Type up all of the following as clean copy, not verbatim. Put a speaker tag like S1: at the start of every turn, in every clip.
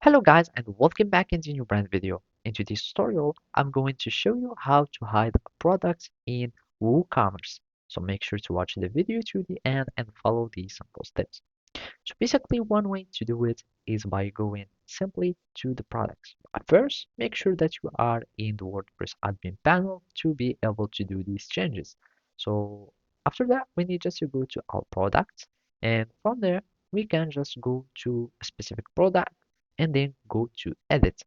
S1: Hello guys and welcome back in the new brand video. In today's tutorial, I'm going to show you how to hide a product in WooCommerce. So make sure to watch the video to the end and follow these simple steps. So basically one way to do it is by going simply to the products. But first, make sure that you are in the WordPress admin panel to be able to do these changes. So after that, we need just to go to our products and from there, we can just go to a specific product and then go to edit.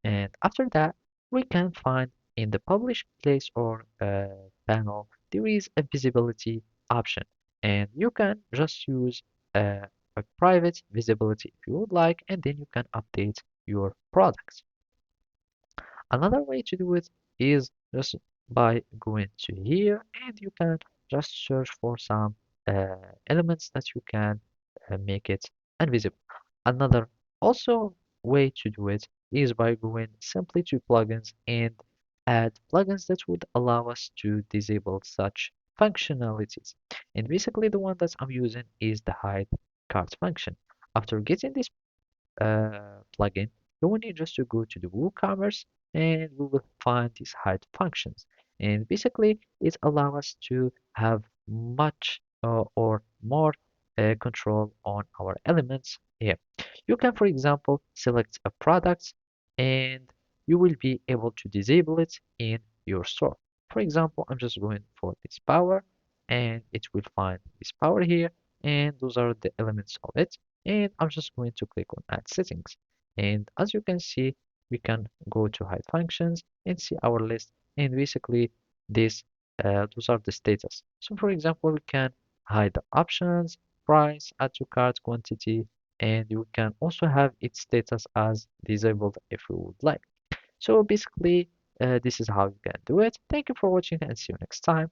S1: And after that, we can find in the publish place or panel, there is a visibility option. And you can just use a private visibility if you would like, and then you can update your products. Another way to do it is just by going to here and you can just search for some elements that you can make it invisible. Another also way to do it is by going simply to plugins and add plugins that would allow us to disable such functionalities. And basically the one that I'm using is the hide cart function. After getting this plugin, you will need just to go to the WooCommerce and we will find these hide functions. And basically, it allows us to have much or more control on our elements here. You can, for example, select a product and you will be able to disable it in your store. For example, I'm just going for this power and it will find this power here and those are the elements of it and I'm just going to click on add settings and as you can see we can go to hide functions and see our list and basically this those are the status. So for example we can hide the options, price, add to cart, quantity, and you can also have its status as disabled if you would like. So basically this is how you can do it. Thank you for watching and see you next time.